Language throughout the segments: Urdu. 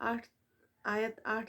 8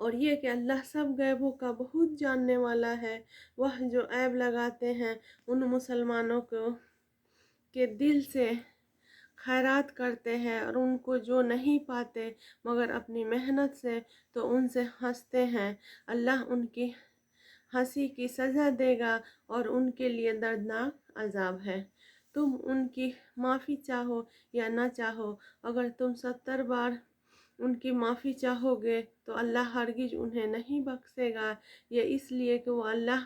اور یہ کہ اللہ سب غیبوں کا بہت جاننے والا ہے۔ وہ جو عیب لگاتے ہیں ان مسلمانوں کو کہ دل سے خیرات کرتے ہیں اور ان کو جو نہیں پاتے مگر اپنی محنت سے، تو ان سے ہنستے ہیں، اللہ ان کی ہنسی کی سزا دے گا اور ان کے لیے دردناک عذاب ہے۔ تم ان کی معافی چاہو یا نہ چاہو، اگر تم 70 بار ان کی معافی چاہو گے تو اللہ ہرگز انہیں نہیں بخشے گا، یہ اس لیے کہ وہ اللہ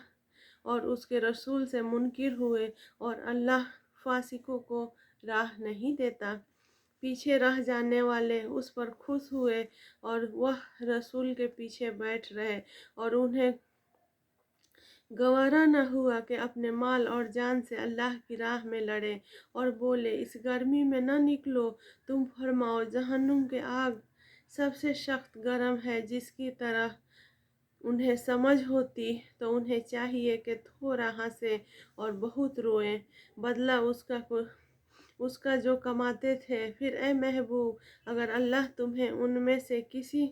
اور اس کے رسول سے منکر ہوئے، اور اللہ فاسقوں کو راہ نہیں دیتا۔ پیچھے رہ جانے والے اس پر خوش ہوئے اور وہ رسول کے پیچھے بیٹھ رہے، اور انہیں گوارا نہ ہوا کہ اپنے مال اور جان سے اللہ کی راہ میں لڑے، اور بولے اس گرمی میں نہ نکلو، تم فرماؤ جہنم کے آگ سب سے سخت گرم ہے۔ جس کی طرح انہیں سمجھ ہوتی تو انہیں چاہیے کہ تھوڑا ہنسے اور بہت روئیں، بدلہ اس کا جو کماتے تھے۔ پھر اے محبوب، اگر اللہ تمہیں ان میں سے کسی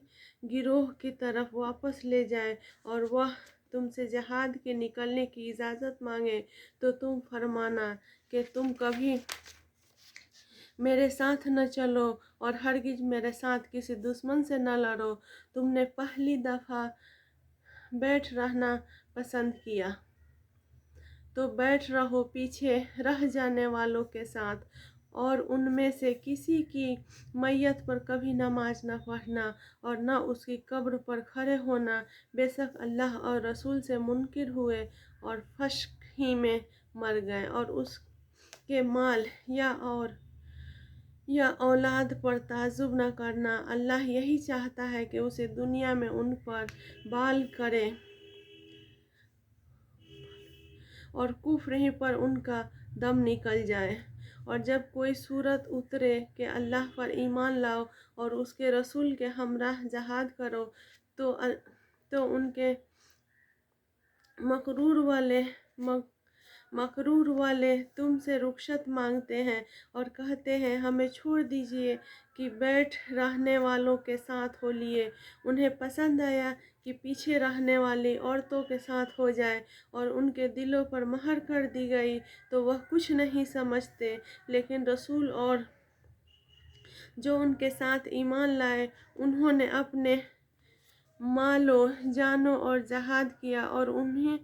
گروہ کی طرف واپس لے جائے اور وہ تم سے جہاد کے نکلنے کی اجازت مانگے تو تم فرمانا کہ تم کبھی میرے ساتھ نہ چلو اور ہرگز میرے ساتھ کسی دشمن سے نہ لڑو۔ تم نے پہلی دفعہ بیٹھ رہنا پسند کیا تو بیٹھ رہو پیچھے رہ جانے والوں کے ساتھ، اور ان میں سے کسی کی میت پر کبھی نماز نہ پڑھنا اور نہ اس کی قبر پر کھڑے ہونا، بے شک اللہ اور رسول سے منکر ہوئے اور فسق ہی میں مر گئے، اور اس کے مال یا اولاد پر تعجب نہ کرنا، اللہ یہی چاہتا ہے کہ اسے دنیا میں ان پر بال کرے اور کفر ہی پر ان کا دم نکل جائے۔ اور جب کوئی صورت اترے کہ اللہ پر ایمان لاؤ اور اس کے رسول کے ہمراہ جہاد کرو، تو ان کے مکرور والے تم سے رخصت مانگتے ہیں اور کہتے ہیں ہمیں چھوڑ دیجئے کہ بیٹھ رہنے والوں کے ساتھ ہو لیے۔ انہیں پسند آیا کہ پیچھے رہنے والی عورتوں کے ساتھ ہو جائے اور ان کے دلوں پر مہر کر دی گئی، تو وہ کچھ نہیں سمجھتے، لیکن رسول اور جو ان کے ساتھ ایمان لائے انہوں نے اپنے مالوں جانوں اور جہاد کیا، اور انہیں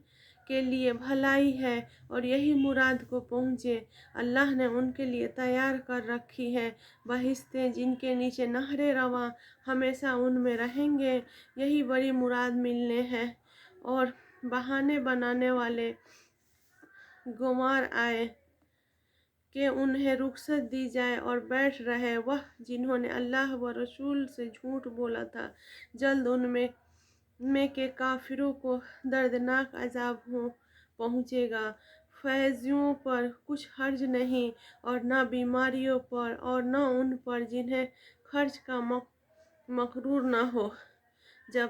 کے لیے بھلائی ہے اور یہی مراد کو پہنچے۔ اللہ نے ان کے لیے تیار کر رکھی ہے بہشتیں جن کے نیچے نہریں رواں، ہمیشہ ان میں رہیں گے، یہی بڑی مراد ملنے ہے۔ اور بہانے بنانے والے گنوار آئے کہ انہیں رخصت دی جائے اور بیٹھ رہے، وہ جنہوں نے اللہ و رسول سے جھوٹ بولا تھا، جلد ان میں کے کافروں کو دردناک عذاب پہنچے گا۔ فیضیوں پر کچھ حرج نہیں، اور نہ بیماریوں پر، اور نہ ان پر جنہیں خرچ کا مقرور نہ ہو، جب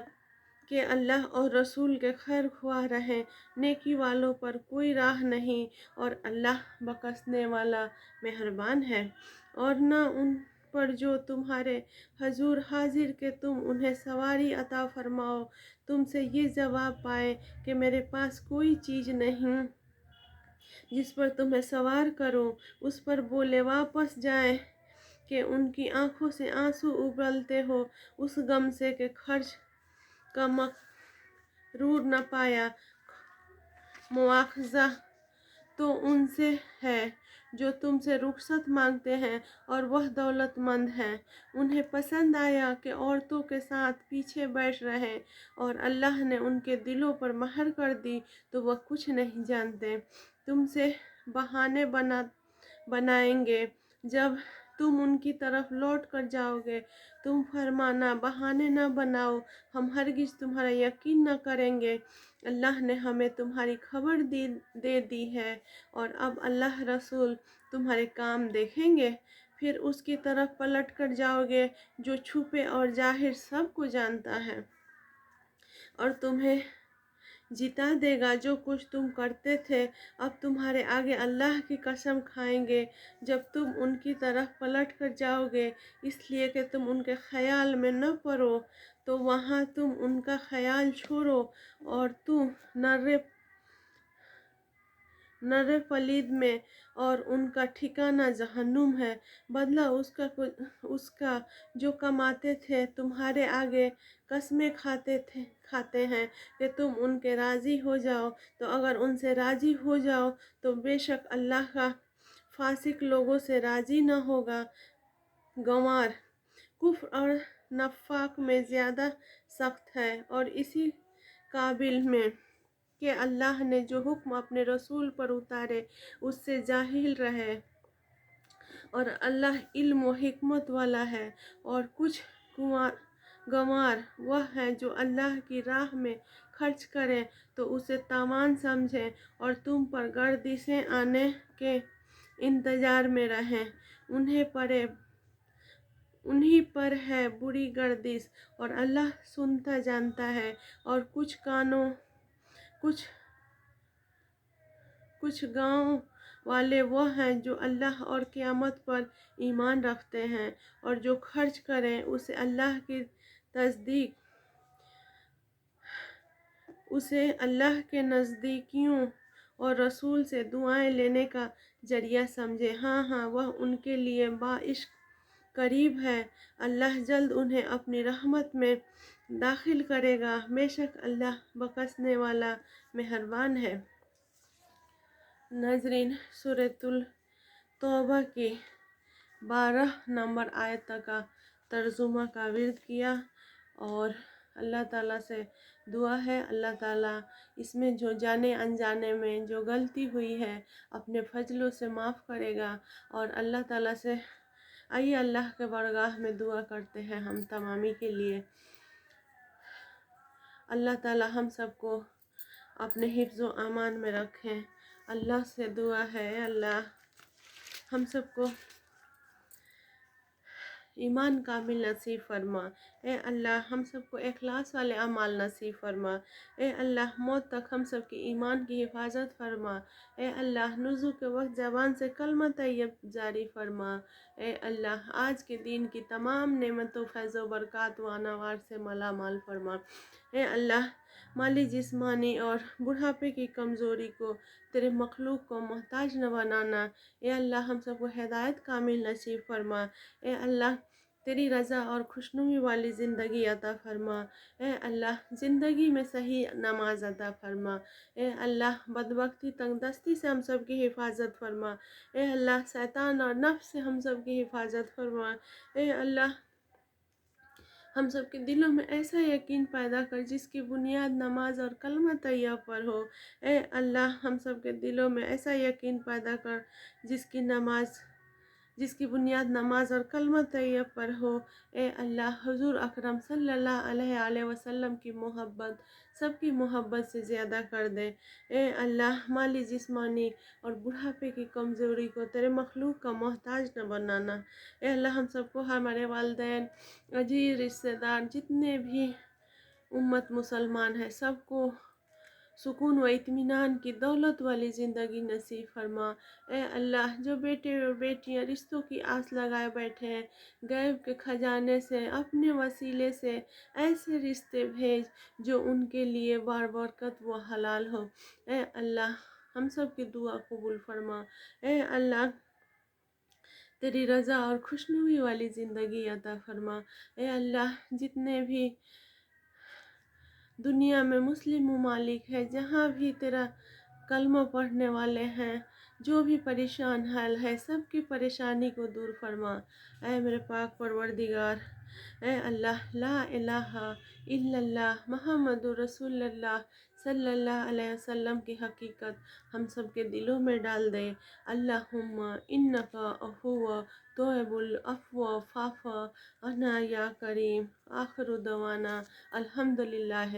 کہ اللہ اور رسول کے خیر خواہ رہیں۔ نیکی والوں پر کوئی راہ نہیں، اور اللہ بخشنے والا مہربان ہے۔ اور نہ ان پر جو تمہارے حضور حاضر کہ تم انہیں سواری عطا فرماؤ، تم سے یہ جواب پائے کہ میرے پاس کوئی چیز نہیں جس پر تمہیں سوار کروں، اس پر بولے واپس جائیں کہ ان کی آنکھوں سے آنسو ابلتے ہو اس غم سے کہ خرچ کا مقرور نہ پایا۔ مواخذہ تو ان سے ہے جو تم سے رخصت مانگتے ہیں اور وہ دولت مند ہیں۔ انہیں پسند آیا کہ عورتوں کے ساتھ پیچھے بیٹھ رہیں، اور اللہ نے ان کے دلوں پر مہر کر دی تو وہ کچھ نہیں جانتے۔ تم سے بہانے بنائیں گے جب تم ان کی طرف لوٹ کر جاؤ گے، تم فرمانا بہانے نہ بناؤ، ہم ہرگز تمہارا یقین نہ کریں گے، اللہ نے ہمیں تمہاری خبر دے دی ہے، اور اب اللہ رسول تمہارے کام دیکھیں گے۔ پھر اس کی طرف پلٹ کر جاؤ گے جو چھپے اور ظاہر سب کو جانتا ہے، اور تمہیں جتا دے گا جو کچھ تم کرتے تھے۔ اب تمہارے آگے اللہ کی قسم کھائیں گے جب تم ان کی طرف پلٹ کر جاؤ گے، اس لیے کہ تم ان کے خیال میں نہ پڑو، تو وہاں تم ان کا خیال چھوڑو، اور تو نر پلید میں، اور ان کا ٹھکانہ جہنم ہے۔ بدلہ اس کا جو کماتے تھے، تمہارے آگے قسمیں کھاتے ہیں کہ تم ان کے راضی ہو جاؤ، تو اگر ان سے راضی ہو جاؤ تو بے شک اللہ کا فاسق لوگوں سے راضی نہ ہوگا۔ گنوار کفر اور نفاق میں زیادہ سخت ہے، اور اسی قابل میں کہ اللہ نے جو حکم اپنے رسول پر اتارے اس سے جاہل رہے، اور اللہ علم و حکمت والا ہے۔ اور کچھ گنوار وہ ہیں جو اللہ کی راہ میں خرچ کریں تو اسے تاوان سمجھیں، اور تم پر گردشیں آنے کے انتظار میں رہیں۔ انہی پر ہے بری گردش، اور اللہ سنتا جانتا ہے۔ اور کچھ گاؤں والے وہ ہیں جو اللہ اور قیامت پر ایمان رکھتے ہیں، اور جو خرچ کریں اسے اللہ کے نزدیکیوں اور رسول سے دعائیں لینے کا ذریعہ سمجھے۔ ہاں وہ ان کے لیے بعشق قریب ہے، اللہ جلد انہیں اپنی رحمت میں داخل کرے گا، بے شک اللہ بخشنے والا مہربان ہے۔ ناظرین، سورۃ التوبہ کی 12 نمبر آیت تک کا ترجمہ کا ورد کیا، اور اللہ تعالیٰ سے دعا ہے اللہ تعالیٰ اس میں جو جانے انجانے میں جو غلطی ہوئی ہے اپنے فضلوں سے معاف کرے گا۔ اور اللہ تعالیٰ سے آئیے اللہ کے بارگاہ میں دعا کرتے ہیں ہم تمامی کے لیے۔ اللہ تعالیٰ ہم سب کو اپنے حفظ و امان میں رکھیں۔ اللہ سے دعا ہے اللہ ہم سب کو ایمان کامل نصیب فرما۔ اے اللہ ہم سب کو اخلاص والے اعمال نصیب فرما۔ اے اللہ موت تک ہم سب کی ایمان کی حفاظت فرما۔ اے اللہ نزول کے وقت زبان سے کلمہ طیب جاری فرما۔ اے اللہ آج کے دن کی تمام نعمتوں، فیض و برکات و انوار سے مالا مال فرما۔ اے اللہ مالی جسمانی اور بڑھاپے کی کمزوری کو تیرے مخلوق کو محتاج نہ بنانا۔ اے اللہ ہم سب کو ہدایت کامل نصیب فرما۔ اے اللہ تیری رضا اور خوشنودی والی زندگی عطا فرما۔ اے اللہ زندگی میں صحیح نماز عطا فرما۔ اے اللہ بدبختی تنگ دستی سے ہم سب کی حفاظت فرما۔ اے اللہ شیطان اور نفس سے ہم سب کی حفاظت فرما۔ اے اللہ ہم سب کے دلوں میں ایسا یقین پیدا کر جس کی بنیاد نماز اور کلمہ طیب پر ہو۔ اے اللہ ہم سب کے دلوں میں ایسا یقین پیدا کر جس کی بنیاد نماز اور کلمہ طیب پر ہو۔ اے اللہ حضور اکرم صلی اللہ علیہ وسلم کی محبت سب کی محبت سے زیادہ کر دے۔ اے اللہ مالی جسمانی اور بڑھاپے کی کمزوری کو تیرے مخلوق کا محتاج نہ بنانا۔ اے اللہ ہم سب کو ہمارے والدین، عزیز رشتہ دار، جتنے بھی امت مسلمان ہیں سب کو سکون و اطمینان کی دولت والی زندگی نصیب فرما۔ اے اللہ جو بیٹے اور بیٹیاں رشتوں کی آس لگائے بیٹھے ہیں، غیب کے خزانے سے اپنے وسیلے سے ایسے رشتے بھیج جو ان کے لیے بارکت و حلال ہو۔ اے اللہ ہم سب کی دعا قبول فرما۔ اے اللہ تیری رضا اور خوشنودی والی زندگی عطا فرما۔ اے اللہ جتنے بھی دنیا میں مسلم ممالک ہے، جہاں بھی تیرا کلمہ پڑھنے والے ہیں، جو بھی پریشان حال ہے سب کی پریشانی کو دور فرما۔ اے میرے پاک پروردگار، اے اللہ لا الہ الا اللہ محمد رسول اللہ صلی اللہ علیہ وسلم کی حقیقت ہم سب کے دلوں میں ڈال دے۔ اللہم انک عفو تحب العفو فاعف عنا یا کریم۔ آخر دعوانا الحمدللہ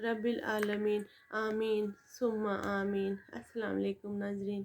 رب العالمین، آمین ثم آمین۔ السلام علیکم ناظرین۔